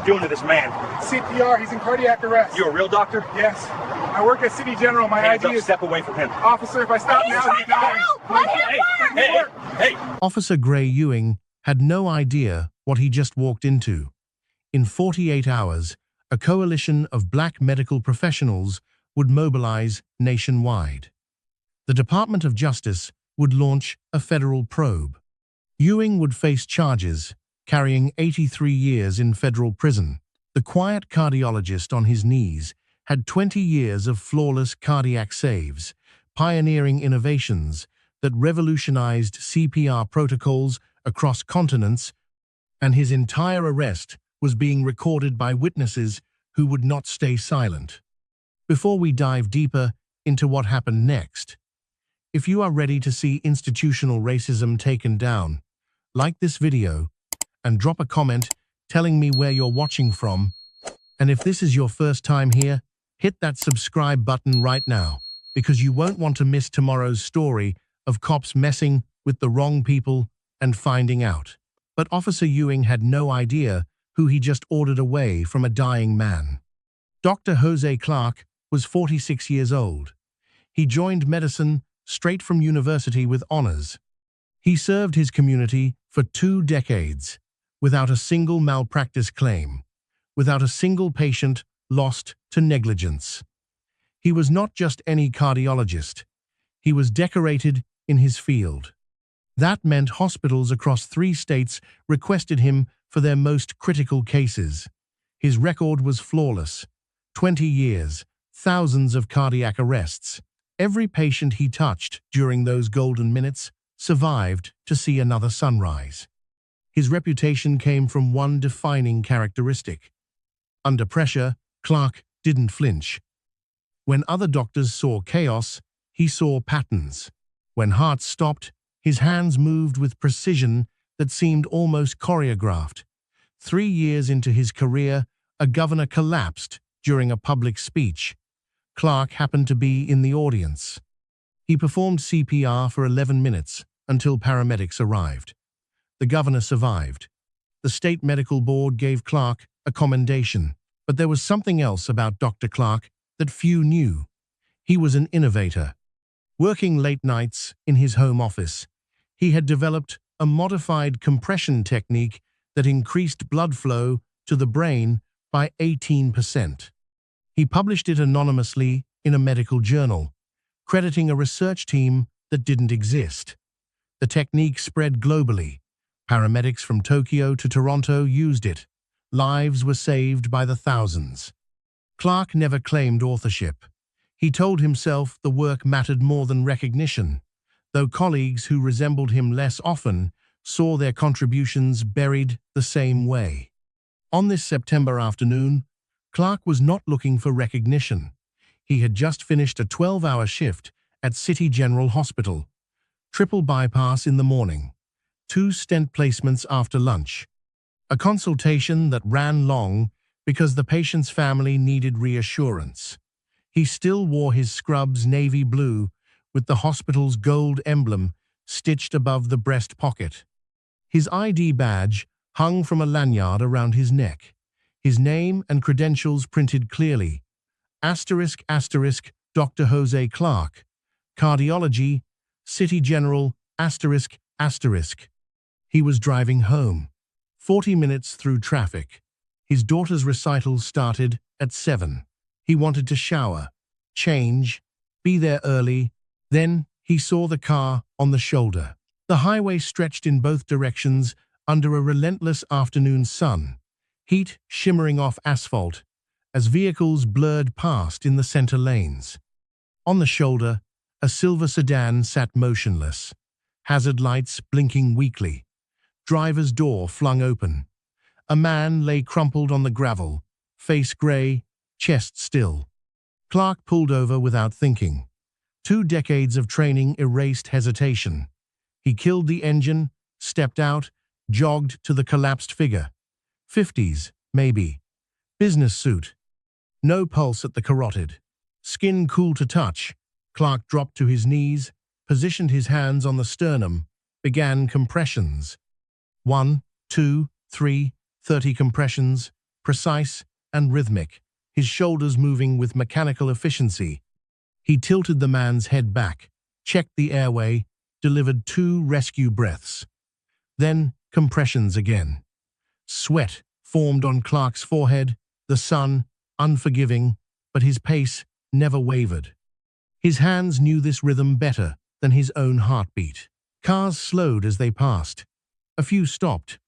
doing to this man? CPR, he's in cardiac arrest. You a real doctor? Yes. I work at City General. My Hands ID up, is... step away from him. Officer, if I stop now, he dies. Hey. Officer Gray Ewing had no idea what he just walked into. In 48 hours, a coalition of black medical professionals would mobilize nationwide. The Department of Justice would launch a federal probe. Ewing would face charges, carrying 83 years in federal prison. The quiet cardiologist on his knees had 20 years of flawless cardiac saves, pioneering innovations that revolutionized CPR protocols across continents, and his entire arrest was being recorded by witnesses who would not stay silent. Before we dive deeper into what happened next, if you are ready to see institutional racism taken down, like this video and drop a comment telling me where you're watching from. And if this is your first time here, hit that subscribe button right now, because you won't want to miss tomorrow's story of cops messing with the wrong people and finding out. But Officer Ewing had no idea who he just ordered away from a dying man. Dr. Jose Clark was 46 years old. He joined medicine straight from university with honors. He served his community for 2 decades, without a single malpractice claim, without a single patient lost to negligence. He was not just any cardiologist. He was decorated in his field. That meant hospitals across 3 states requested him for their most critical cases. His record was flawless. 20 years, thousands of cardiac arrests. Every patient he touched during those golden minutes survived to see another sunrise. His reputation came from one defining characteristic. Under pressure, Clark didn't flinch. When other doctors saw chaos, he saw patterns. When hearts stopped, his hands moved with precision that seemed almost choreographed. 3 years into his career, a governor collapsed during a public speech. Clark happened to be in the audience. He performed CPR for 11 minutes until paramedics arrived. The governor survived. The state medical board gave Clark a commendation. But there was something else about Dr. Clark that few knew. He was an innovator. Working late nights in his home office, he had developed a modified compression technique that increased blood flow to the brain by 18%. He published it anonymously in a medical journal, crediting a research team that didn't exist. The technique spread globally. Paramedics from Tokyo to Toronto used it. Lives were saved by the thousands. Clark never claimed authorship. He told himself the work mattered more than recognition, though colleagues who resembled him less often saw their contributions buried the same way. On this September afternoon, Clark was not looking for recognition. He had just finished a 12-hour shift at City General Hospital. Triple bypass in the morning. 2 stent placements after lunch. A consultation that ran long because the patient's family needed reassurance. He still wore his scrubs navy blue with the hospital's gold emblem stitched above the breast pocket. His ID badge hung from a lanyard around his neck. His name and credentials printed clearly. **, Dr. Jose Clark. Cardiology, City General, **. He was driving home. 40 minutes through traffic. His daughter's recital started at 7. He wanted to shower, change, be there early. Then he saw the car on the shoulder. The highway stretched in both directions under a relentless afternoon sun, heat shimmering off asphalt as vehicles blurred past in the center lanes. On the shoulder, a silver sedan sat motionless, hazard lights blinking weakly. Driver's door flung open. A man lay crumpled on the gravel, face gray, chest still. Clark pulled over without thinking. 2 decades of training erased hesitation. He killed the engine, stepped out, jogged to the collapsed figure. 50s, maybe. Business suit. No pulse at the carotid. Skin cool to touch. Clark dropped to his knees, positioned his hands on the sternum, began compressions. 1, 2, 3, 30 compressions, precise and rhythmic, his shoulders moving with mechanical efficiency. He tilted the man's head back, checked the airway, delivered 2 rescue breaths. Then compressions again. Sweat formed on Clark's forehead, the sun, unforgiving, but his pace never wavered. His hands knew this rhythm better than his own heartbeat. Cars slowed as they passed. A few stopped.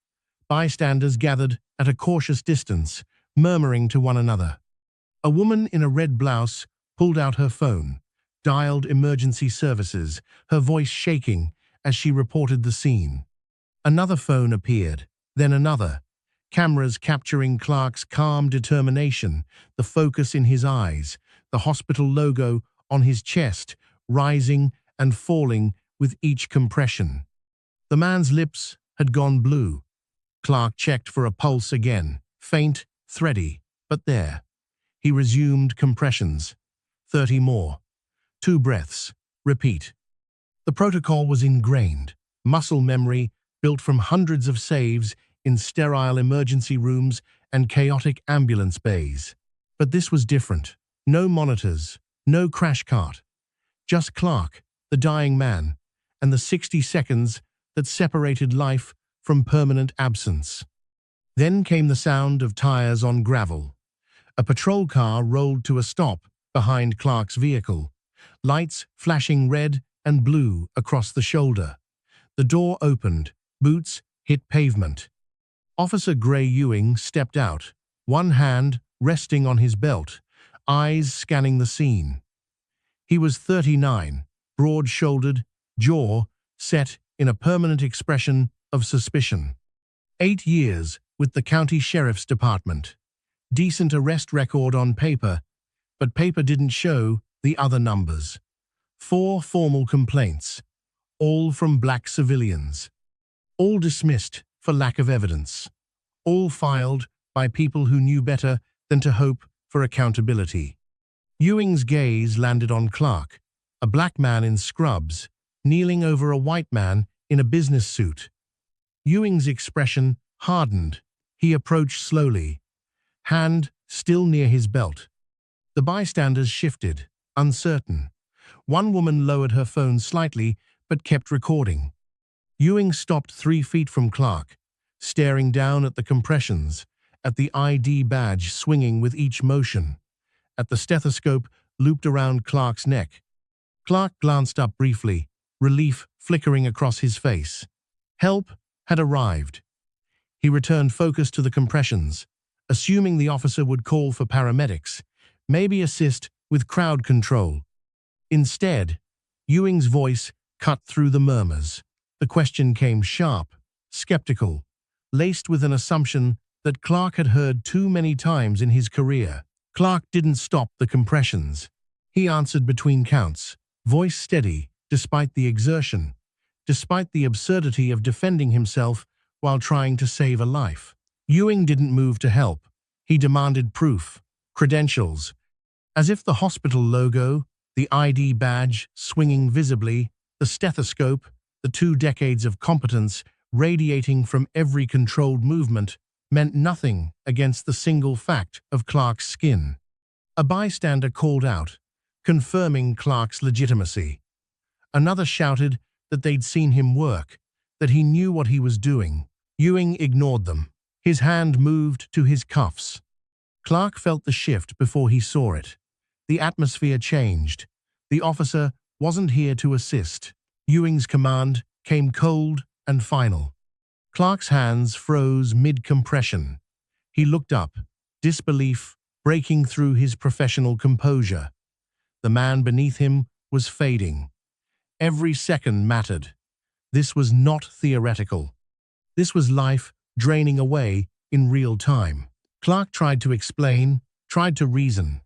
Bystanders gathered at a cautious distance, murmuring to one another. A woman in a red blouse pulled out her phone, dialed emergency services, her voice shaking as she reported the scene. Another phone appeared, then another, cameras capturing Clark's calm determination, the focus in his eyes, the hospital logo on his chest, rising and falling with each compression. The man's lips had gone blue. Clark checked for a pulse again, faint, thready, but there. He resumed compressions. 30 more. 2 breaths. Repeat. The protocol was ingrained, muscle memory built from hundreds of saves in sterile emergency rooms and chaotic ambulance bays. But this was different. No monitors, no crash cart. Just Clark, the dying man, and the 60 seconds that separated life from permanent absence. Then came the sound of tires on gravel. A patrol car rolled to a stop behind Clark's vehicle, lights flashing red and blue across the shoulder. The door opened, boots hit pavement. Officer Gray Ewing stepped out, one hand resting on his belt, eyes scanning the scene. He was 39, broad-shouldered, jaw set in a permanent expression of suspicion. 8 years with the county sheriff's department. Decent arrest record on paper, but paper didn't show the other numbers. 4 formal complaints, all from black civilians. All dismissed for lack of evidence. All filed by people who knew better than to hope for accountability. Ewing's gaze landed on Clark, a black man in scrubs, kneeling over a white man in a business suit. Ewing's expression hardened. He approached slowly, hand still near his belt. The bystanders shifted, uncertain. One woman lowered her phone slightly but kept recording. Ewing stopped 3 feet from Clark, staring down at the compressions, at the ID badge swinging with each motion, at the stethoscope looped around Clark's neck. Clark glanced up briefly, relief flickering across his face. Help had arrived. He returned focus to the compressions, assuming the officer would call for paramedics, maybe assist with crowd control. Instead, Ewing's voice cut through the murmurs. The question came sharp, skeptical, laced with an assumption that Clark had heard too many times in his career. Clark didn't stop the compressions. He answered between counts, voice steady, despite the exertion, despite the absurdity of defending himself while trying to save a life. Ewing didn't move to help. He demanded proof, credentials, as if the hospital logo, the ID badge swinging visibly, the stethoscope, the 2 decades of competence radiating from every controlled movement, meant nothing against the single fact of Clark's skin. A bystander called out, confirming Clark's legitimacy. Another shouted that they'd seen him work, that he knew what he was doing. Ewing ignored them. His hand moved to his cuffs. Clark felt the shift before he saw it. The atmosphere changed. The officer wasn't here to assist. Ewing's command came cold and final. Clark's hands froze mid-compression. He looked up, disbelief breaking through his professional composure. The man beneath him was fading. Every second mattered. This was not theoretical. This was life draining away in real time. Clark tried to explain, tried to reason,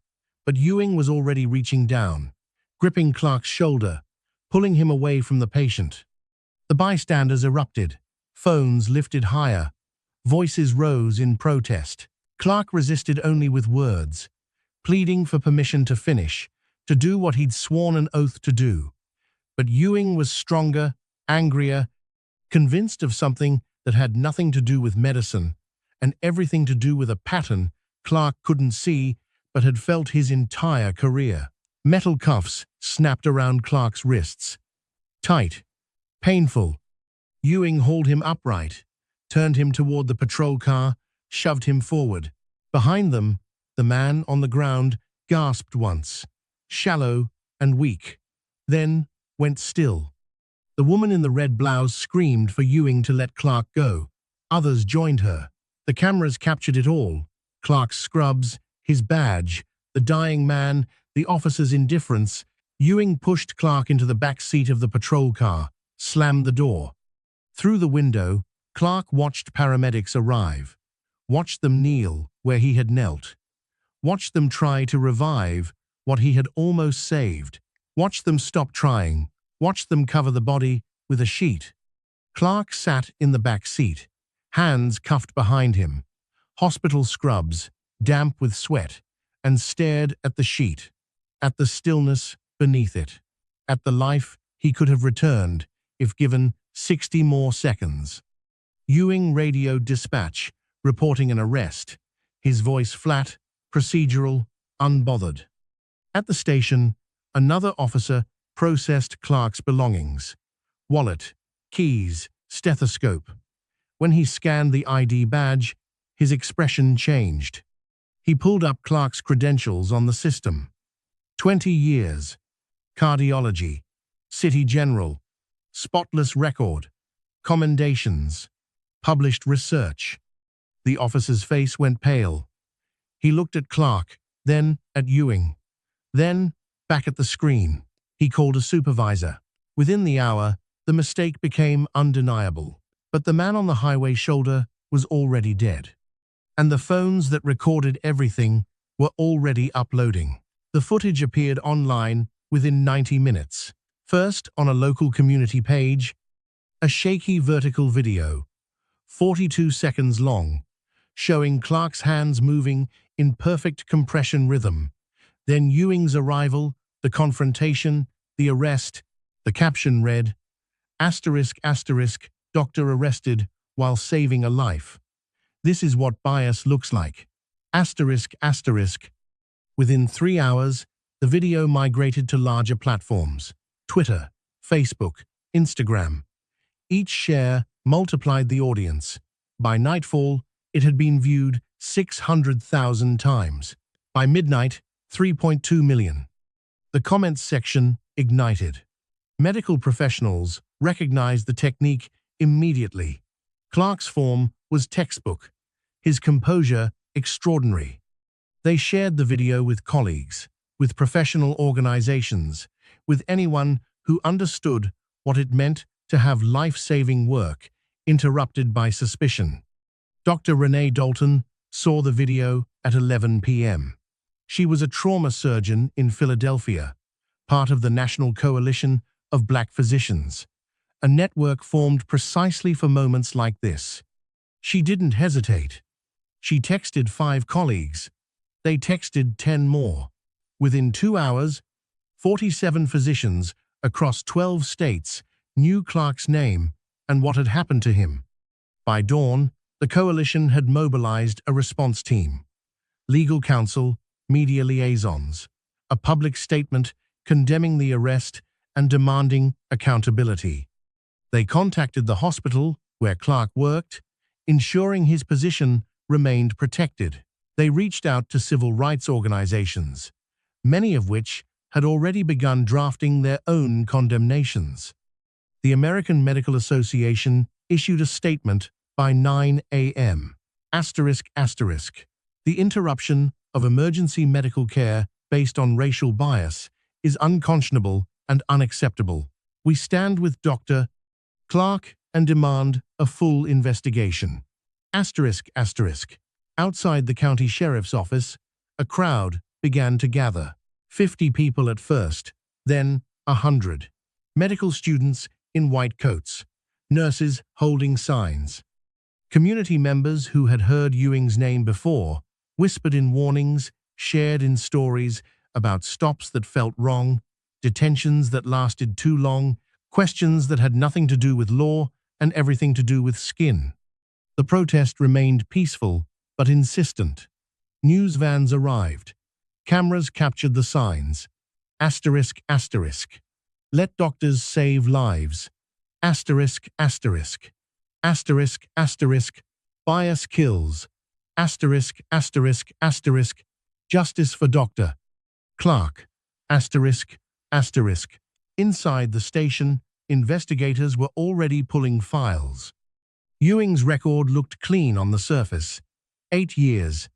but Ewing was already reaching down, gripping Clark's shoulder, pulling him away from the patient. The bystanders erupted, phones lifted higher, voices rose in protest. Clark resisted only with words, pleading for permission to finish, to do what he'd sworn an oath to do. But Ewing was stronger, angrier, convinced of something that had nothing to do with medicine and everything to do with a pattern Clark couldn't see but had felt his entire career. Metal cuffs snapped around Clark's wrists. Tight. Painful. Ewing hauled him upright, turned him toward the patrol car, shoved him forward. Behind them, the man on the ground gasped once, shallow and weak, then went still. The woman in the red blouse screamed for Ewing to let Clark go. Others joined her. The cameras captured it all. Clark's scrubs, his badge, the dying man, the officer's indifference. Ewing pushed Clark into the back seat of the patrol car, slammed the door. Through the window, Clark watched paramedics arrive, watched them kneel where he had knelt, watched them try to revive what he had almost saved, watched them stop trying, watched them cover the body with a sheet. Clark sat in the back seat, hands cuffed behind him, hospital scrubs, damp with sweat, and stared at the sheet, at the stillness beneath it, at the life he could have returned if given 60 more seconds. Ewing radioed dispatch, reporting an arrest, his voice flat, procedural, unbothered. At the station, another officer processed Clark's belongings: wallet, keys, stethoscope. When he scanned the ID badge, his expression changed. He pulled up Clark's credentials on the system. 20 years. Cardiology. City General. Spotless record. Commendations. Published research. The officer's face went pale. He looked at Clark, then at Ewing, then back at the screen. He called a supervisor. Within the hour, the mistake became undeniable. But the man on the highway shoulder was already dead. And the phones that recorded everything were already uploading. The footage appeared online within 90 minutes. First, on a local community page, a shaky vertical video, 42 seconds long, showing Clark's hands moving in perfect compression rhythm. Then Ewing's arrival, the confrontation, the arrest. The caption read, ***, doctor arrested while saving a life. This is what bias looks like. ***. Within 3 hours, the video migrated to larger platforms: Twitter, Facebook, Instagram. Each share multiplied the audience. By nightfall, it had been viewed 600,000 times. By midnight, 3.2 million. The comments section ignited. Medical professionals recognized the technique immediately. Clark's form was textbook, his composure extraordinary. They shared the video with colleagues, with professional organizations, with anyone who understood what it meant to have life-saving work interrupted by suspicion. Dr. Renee Dalton saw the video at 11 p.m. She was a trauma surgeon in Philadelphia, part of the National Coalition of Black Physicians, a network formed precisely for moments like this. She didn't hesitate. She texted 5 colleagues. They texted 10 more. Within 2 hours, 47 physicians across 12 states knew Clark's name and what had happened to him. By dawn, the coalition had mobilized a response team, legal counsel, media liaisons, a public statement condemning the arrest and demanding accountability. They contacted the hospital where Clark worked, ensuring his position remained protected. They reached out to civil rights organizations, many of which had already begun drafting their own condemnations. The American Medical Association issued a statement by 9 a.m. The interruption of emergency medical care based on racial bias is unconscionable and unacceptable. We stand with Dr. Clark and demand a full investigation. Outside the county sheriff's office, a crowd began to gather. 50 people at first, then 100. Medical students in white coats, nurses holding signs. Community members who had heard Ewing's name before whispered in warnings, shared in stories about stops that felt wrong, detentions that lasted too long, questions that had nothing to do with law and everything to do with skin. The protest remained peaceful but insistent. News vans arrived. Cameras captured the signs. Asterisk, asterisk. Let doctors save lives. Asterisk, asterisk. Asterisk, asterisk. Bias kills. Asterisk, asterisk, asterisk. Justice for Dr. Clark. Asterisk, asterisk. Inside the station, investigators were already pulling files. Ewing's record looked clean on the surface. 8 years.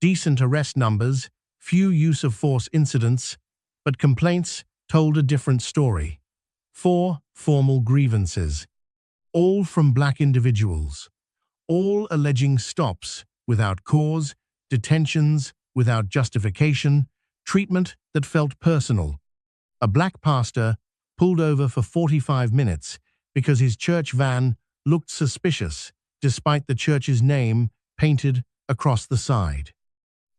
Decent arrest numbers, few use-of-force incidents, but complaints told a different story. 4 formal grievances. All from black individuals. All alleging stops without cause, detentions without justification, treatment that felt personal. A black pastor pulled over for 45 minutes because his church van looked suspicious despite the church's name painted across the side.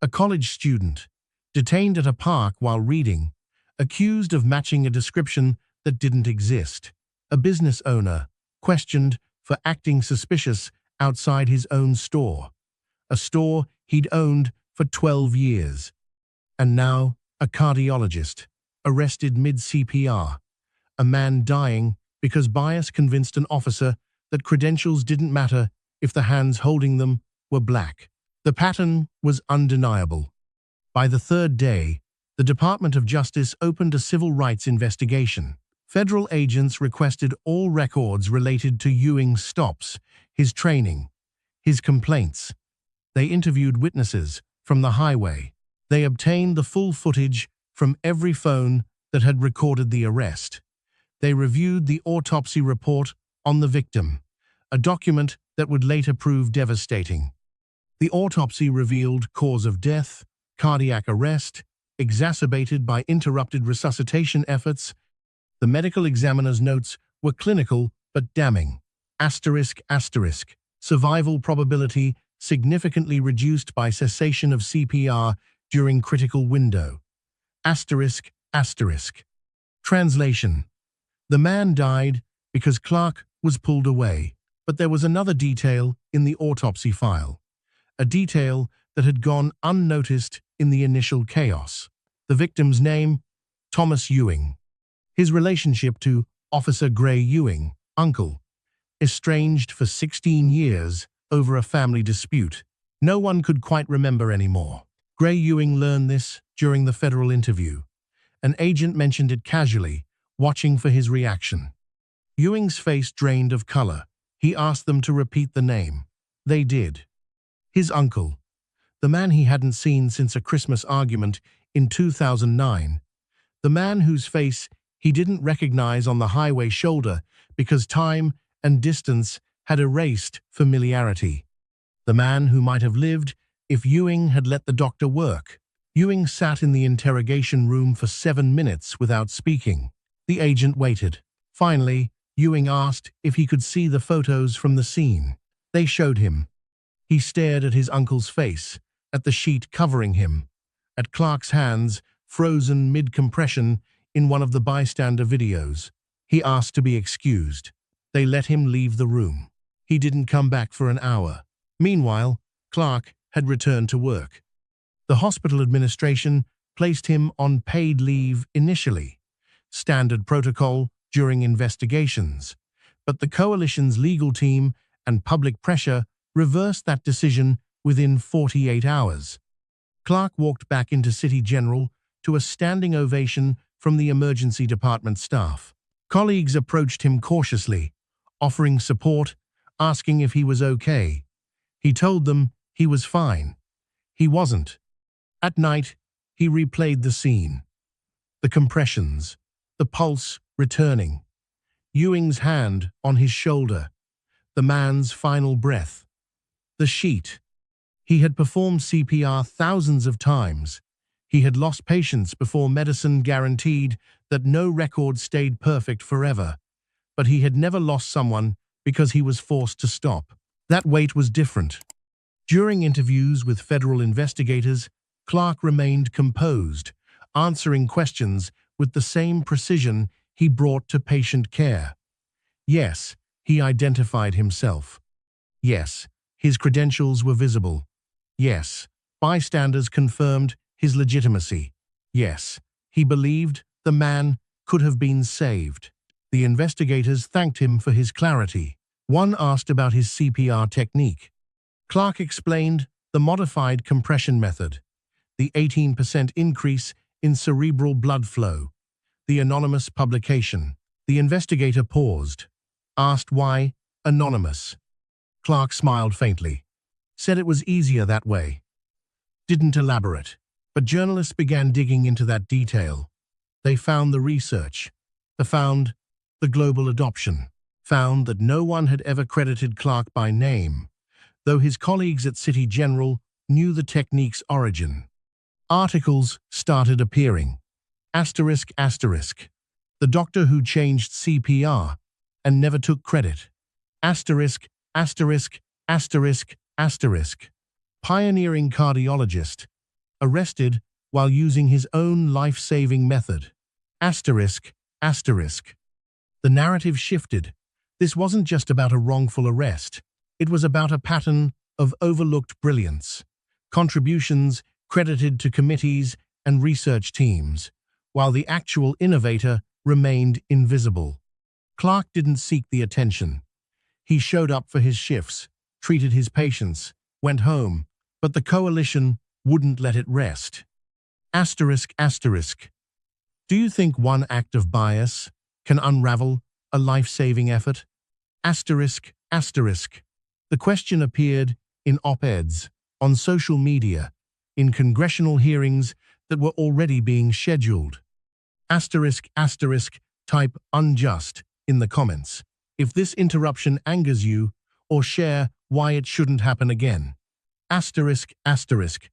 A college student, detained at a park while reading, accused of matching a description that didn't exist. A business owner, questioned for acting suspicious outside his own store. A store he'd owned for 12 years. And now, a cardiologist, arrested mid-CPR. A man dying because bias convinced an officer that credentials didn't matter if the hands holding them were black. The pattern was undeniable. By the third day, the Department of Justice opened a civil rights investigation. Federal agents requested all records related to Ewing's stops, his training, his complaints. They interviewed witnesses from the highway. They obtained the full footage from every phone that had recorded the arrest. They reviewed the autopsy report on the victim, a document that would later prove devastating. The autopsy revealed cause of death, cardiac arrest, exacerbated by interrupted resuscitation efforts. The medical examiner's notes were clinical but damning. Asterisk, asterisk. Survival probability significantly reduced by cessation of CPR during critical window. Asterisk, asterisk. Translation. The man died because Clark was pulled away, but there was another detail in the autopsy file. A detail that had gone unnoticed in the initial chaos. The victim's name, Thomas Ewing. His relationship to Officer Gray Ewing, uncle, estranged for 16 years over a family dispute. No one could quite remember anymore. Gray Ewing learned this during the federal interview. An agent mentioned it casually, watching for his reaction. Ewing's face drained of color. He asked them to repeat the name. They did. His uncle, the man he hadn't seen since a Christmas argument in 2009, the man whose face he didn't recognize on the highway shoulder because time and distance had erased familiarity. The man who might have lived if Ewing had let the doctor work. Ewing sat in the interrogation room for 7 minutes without speaking. The agent waited. Finally, Ewing asked if he could see the photos from the scene. They showed him. He stared at his uncle's face, at the sheet covering him, at Clark's hands frozen mid-compression in one of the bystander videos. He asked to be excused. They let him leave the room. He didn't come back for an hour. Meanwhile, Clark had returned to work. The hospital administration placed him on paid leave initially, standard protocol during investigations. But the coalition's legal team and public pressure reversed that decision within 48 hours. Clark walked back into City General to a standing ovation from the emergency department staff. Colleagues approached him cautiously, offering support, asking if he was okay. He told them he was fine. He wasn't. At night, he replayed the scene. The compressions, the pulse returning, Ewing's hand on his shoulder, the man's final breath. The sheet. He had performed CPR thousands of times. He had lost patients before medicine guaranteed that no record stayed perfect forever. But he had never lost someone because he was forced to stop. That weight was different. During interviews with federal investigators, Clark remained composed, answering questions with the same precision he brought to patient care. Yes, he identified himself. Yes, His credentials were visible. Yes, bystanders confirmed his legitimacy. Yes, he believed the man could have been saved. The investigators thanked him for his clarity. One asked about his CPR technique. Clark explained the modified compression method, the 18% increase in cerebral blood flow, the anonymous publication. The investigator paused, asked why anonymous. Clark smiled faintly, said it was easier that way. Didn't elaborate, but journalists began digging into that detail. They found the research, found the global adoption, found that no one had ever credited Clark by name, though his colleagues at City General knew the technique's origin. Articles started appearing. Asterisk, asterisk. The doctor who changed CPR and never took credit. Asterisk, asterisk, asterisk, asterisk. Pioneering cardiologist, arrested while using his own life-saving method. Asterisk, asterisk. The narrative shifted. This wasn't just about a wrongful arrest. It was about a pattern of overlooked brilliance, contributions credited to committees and research teams, while the actual innovator remained invisible. Clark didn't seek the attention. He showed up for his shifts, treated his patients, went home, but the coalition wouldn't let it rest. Asterisk, asterisk. Do you think one act of bias can unravel a life-saving effort? Asterisk, asterisk. The question appeared in op-eds, on social media, in congressional hearings that were already being scheduled. Asterisk, asterisk, type unjust in the comments if this interruption angers you, or share why it shouldn't happen again. Asterisk, asterisk.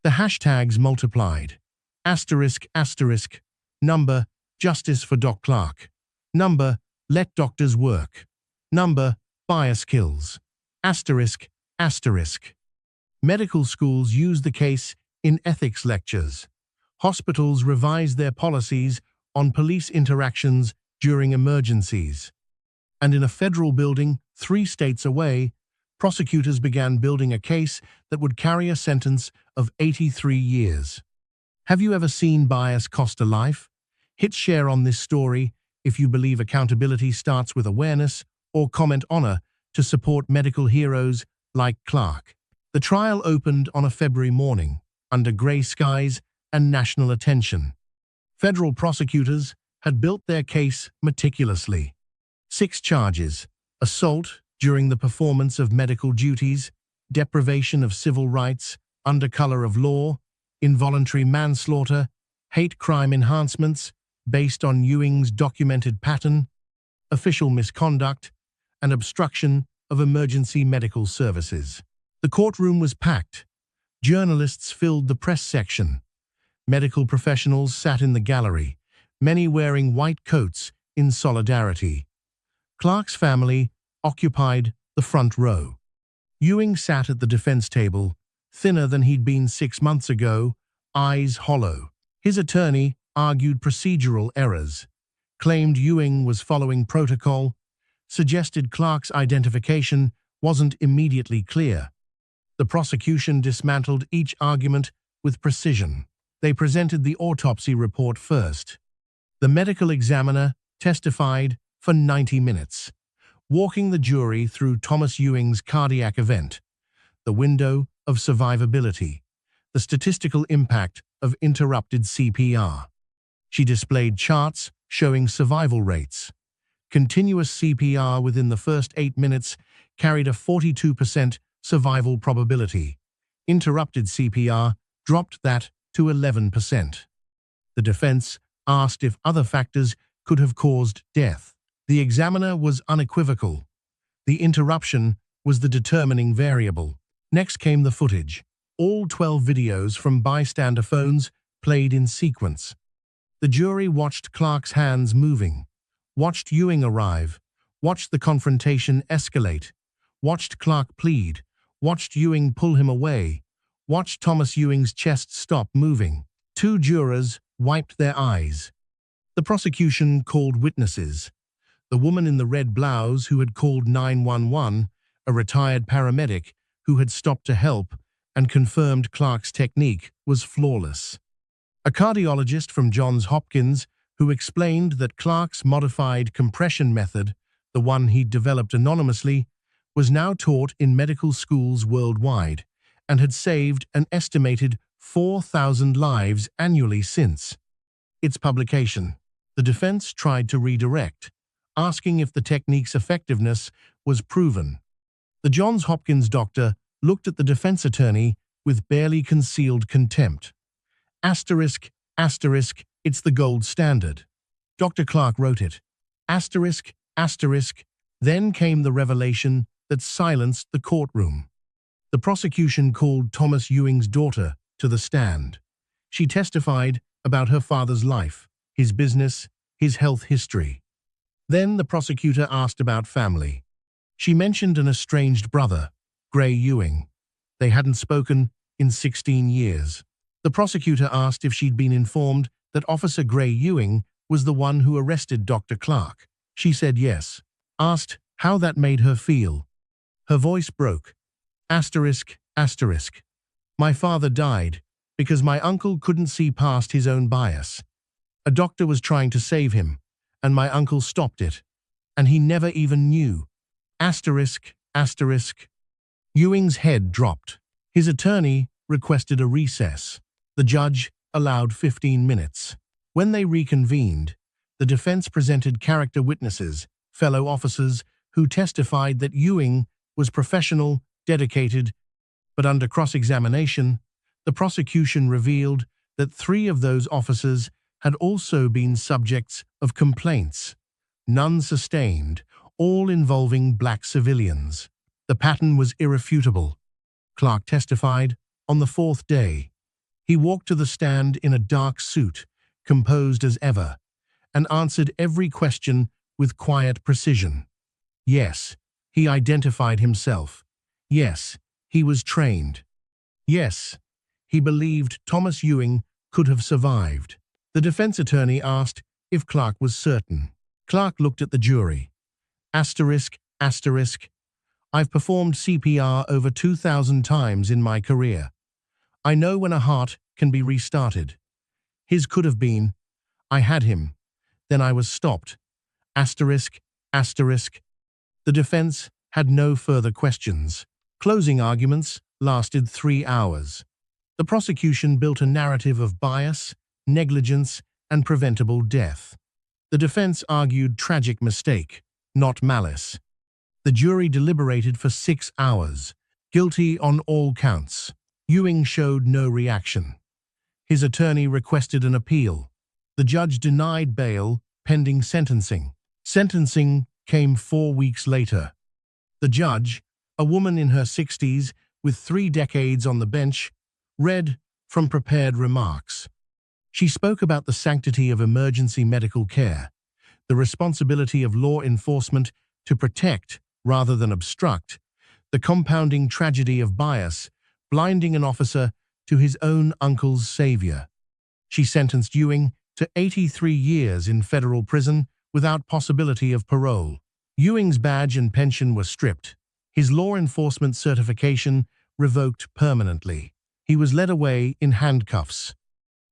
The hashtags multiplied. Asterisk, asterisk. Number, justice for Doc Clark. Number, let doctors work. Number, bias kills. Asterisk, asterisk. Medical schools use the case in ethics lectures. Hospitals revise their policies on police interactions during emergencies. And in a federal building 3 states away, prosecutors began building a case that would carry a sentence of 83 years. Have you ever seen bias cost a life? Hit share on this story if you believe accountability starts with awareness, or comment honor to support medical heroes like Clark. The trial opened on a February morning, under gray skies and national attention. Federal prosecutors had built their case meticulously. 6 charges: assault during the performance of medical duties, deprivation of civil rights under color of law, involuntary manslaughter, hate crime enhancements based on Ewing's documented pattern, official misconduct, and obstruction of emergency medical services. The courtroom was packed. Journalists filled the press section. Medical professionals sat in the gallery, many wearing white coats in solidarity. Clark's family occupied the front row. Ewing sat at the defense table, thinner than he'd been 6 months ago, eyes hollow. His attorney argued procedural errors, claimed Ewing was following protocol, suggested Clark's identification wasn't immediately clear. The prosecution dismantled each argument with precision. They presented the autopsy report first. The medical examiner testified for 90 minutes, walking the jury through Thomas Ewing's cardiac event, the window of survivability, the statistical impact of interrupted CPR. She displayed charts showing survival rates. Continuous CPR within the first 8 minutes carried a 42% survival probability. Interrupted CPR dropped that to 11%. The defense asked if other factors could have caused death. The examiner was unequivocal. The interruption was the determining variable. Next came the footage. All 12 videos from bystander phones played in sequence. The jury watched Clark's hands moving, watched Ewing arrive, watched the confrontation escalate, watched Clark plead, watched Ewing pull him away, watched Thomas Ewing's chest stop moving. 2 jurors wiped their eyes. The prosecution called witnesses. The woman in the red blouse who had called 911 a retired paramedic who had stopped to help and confirmed Clark's technique was flawless. A cardiologist from Johns Hopkins who explained that Clark's modified compression method, the one he'd developed anonymously, was now taught in medical schools worldwide and had saved an estimated 4,000 lives annually since its publication. The defense tried to redirect, asking if the technique's effectiveness was proven. The Johns Hopkins doctor looked at the defense attorney with barely concealed contempt. Asterisk, asterisk, it's the gold standard. Dr. Clark wrote it. Asterisk, asterisk. Then came the revelation that silenced the courtroom. The prosecution called Thomas Ewing's daughter to the stand. She testified about her father's life, his business, his health history. Then the prosecutor asked about family. She mentioned an estranged brother, Gray Ewing. They hadn't spoken in 16 years. The prosecutor asked if she'd been informed that Officer Gray Ewing was the one who arrested Dr. Clark. She said yes. Asked how that made her feel. Her voice broke. Asterisk, asterisk. My father died because my uncle couldn't see past his own bias. A doctor was trying to save him, and my uncle stopped it. And he never even knew. Asterisk, asterisk. Ewing's head dropped. His attorney requested a recess. The judge allowed 15 minutes. When they reconvened, the defense presented character witnesses, fellow officers, who testified that Ewing was professional, dedicated, but under cross-examination, the prosecution revealed that 3 of those officers had also been subjects of complaints, none sustained, all involving black civilians. The pattern was irrefutable. Clark testified on the 4th day. He walked to the stand in a dark suit, composed as ever, and answered every question with quiet precision. Yes, he identified himself. Yes, he was trained. Yes, he believed Thomas Ewing could have survived. The defense attorney asked if Clark was certain. Clark looked at the jury. Asterisk, asterisk. I've performed CPR over 2,000 times in my career. I know when a heart can be restarted. His could have been. I had him. Then I was stopped. Asterisk, asterisk. The defense had no further questions. Closing arguments lasted 3 hours. The prosecution built a narrative of bias, negligence, and preventable death. The defense argued tragic mistake, not malice. The jury deliberated for 6 hours, guilty on all counts. Ewing showed no reaction. His attorney requested an appeal. The judge denied bail pending sentencing. Sentencing came 4 weeks later. The judge, a woman in her 60s with 3 decades on the bench, read from prepared remarks. She spoke about the sanctity of emergency medical care, the responsibility of law enforcement to protect rather than obstruct, the compounding tragedy of bias, blinding an officer to his own uncle's savior. She sentenced Ewing to 83 years in federal prison without possibility of parole. Ewing's badge and pension were stripped. His law enforcement certification revoked permanently. He was led away in handcuffs.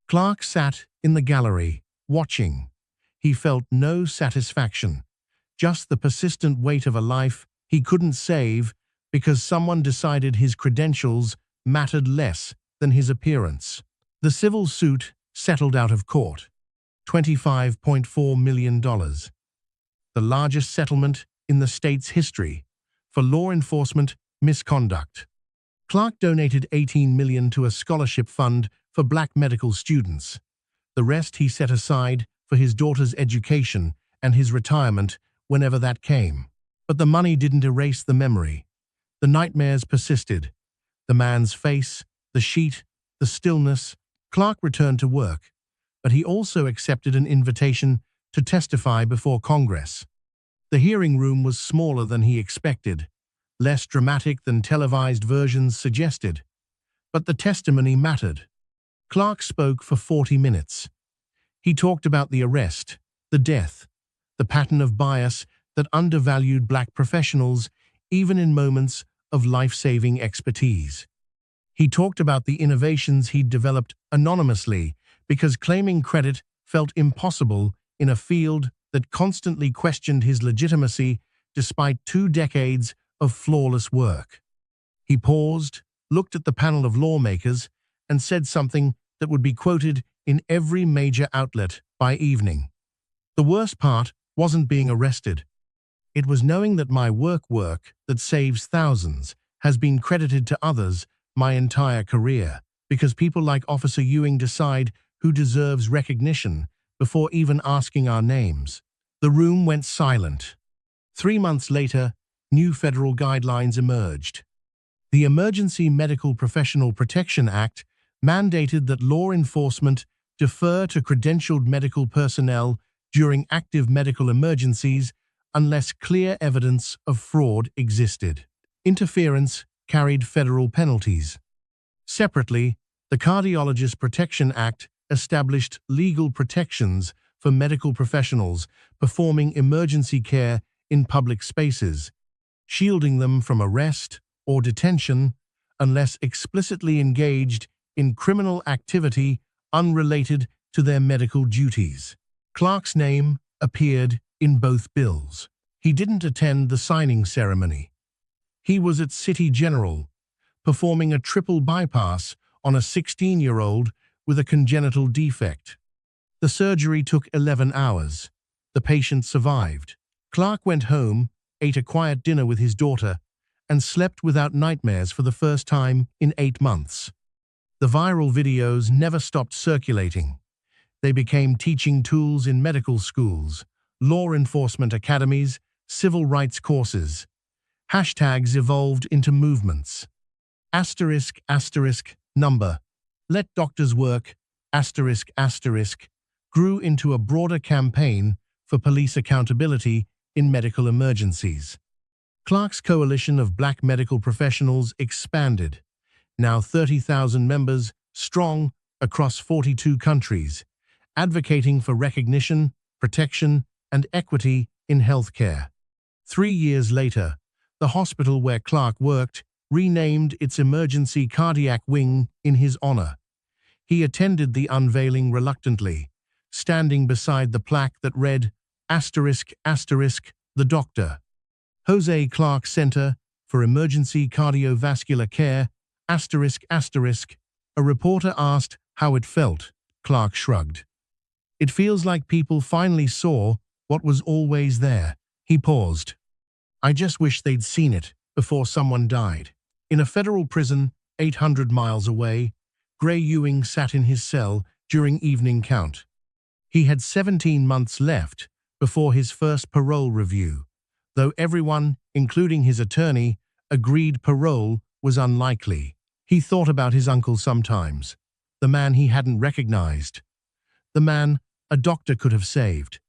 Clark sat in the gallery, watching. He felt no satisfaction, just the persistent weight of a life he couldn't save because someone decided his credentials mattered less than his appearance. The civil suit settled out of court. $25.4 million. The largest settlement in the state's history for law enforcement misconduct. Clark donated $18 million to a scholarship fund for black medical students. The rest he set aside for his daughter's education and his retirement whenever that came. But the money didn't erase the memory. The nightmares persisted. The man's face, the sheet, the stillness. Clark returned to work, but he also accepted an invitation to testify before Congress. The hearing room was smaller than he expected, less dramatic than televised versions suggested. But the testimony mattered. Clark spoke for 40 minutes. He talked about the arrest, the death, the pattern of bias that undervalued black professionals even in moments of life-saving expertise. He talked about the innovations he'd developed anonymously because claiming credit felt impossible in a field that constantly questioned his legitimacy despite 2 decades of flawless work. He paused, looked at the panel of lawmakers, and said something that would be quoted in every major outlet by evening. The worst part wasn't being arrested. It was knowing that my work that saves thousands has been credited to others my entire career, because people like Officer Ewing decide who deserves recognition before even asking our names. The room went silent. 3 months later, new federal guidelines emerged. The Emergency Medical Professional Protection Act mandated that law enforcement defer to credentialed medical personnel during active medical emergencies unless clear evidence of fraud existed. Interference carried federal penalties. Separately, the Cardiologist Protection Act established legal protections for medical professionals performing emergency care in public spaces, shielding them from arrest or detention unless explicitly engaged in criminal activity unrelated to their medical duties. Clark's name appeared in both bills. He didn't attend the signing ceremony. He was at City General, performing a triple bypass on a 16-year-old with a congenital defect. The surgery took 11 hours. The patient survived. Clark went home, ate a quiet dinner with his daughter, and slept without nightmares for the first time in 8 months. The viral videos never stopped circulating. They became teaching tools in medical schools, law enforcement academies, civil rights courses. Hashtags evolved into movements. **number. Let doctors work. **, grew into a broader campaign for police accountability in medical emergencies. Clark's coalition of black medical professionals expanded, now 30,000 members strong across 42 countries, advocating for recognition, protection, and equity in healthcare. 3 years later, the hospital where Clark worked renamed its emergency cardiac wing in his honor. He attended the unveiling reluctantly, standing beside the plaque that read, **the doctor. Jose Clark Center for Emergency Cardiovascular Care, **. A reporter asked how it felt. Clark shrugged. It feels like people finally saw what was always there. He paused. I just wish they'd seen it before someone died. In a federal prison 800 miles away, Gray Ewing sat in his cell during evening count. He had 17 months left before his first parole review, though everyone, including his attorney, agreed parole was unlikely. He thought about his uncle sometimes, the man he hadn't recognized, the man a doctor could have saved.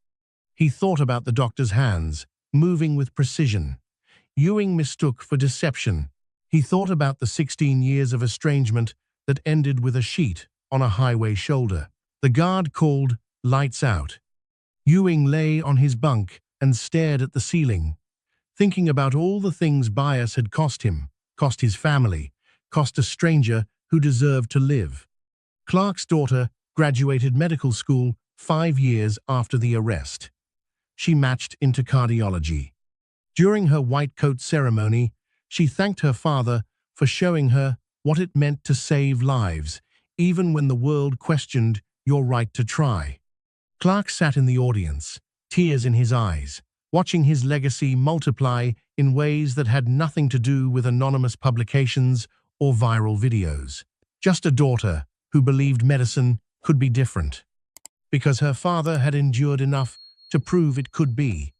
He thought about the doctor's hands, moving with precision. Ewing mistook for deception. He thought about the 16 years of estrangement that ended with a sheet on a highway shoulder. The guard called, "Lights out." Ewing lay on his bunk and stared at the ceiling, thinking about all the things bias had cost him, cost his family, cost a stranger who deserved to live. Clark's daughter graduated medical school 5 years after the arrest. She matched into cardiology. During her white coat ceremony, she thanked her father for showing her what it meant to save lives, even when the world questioned your right to try. Clark sat in the audience, tears in his eyes, watching his legacy multiply in ways that had nothing to do with anonymous publications or viral videos. Just a daughter who believed medicine could be different, because her father had endured enough to prove it could be.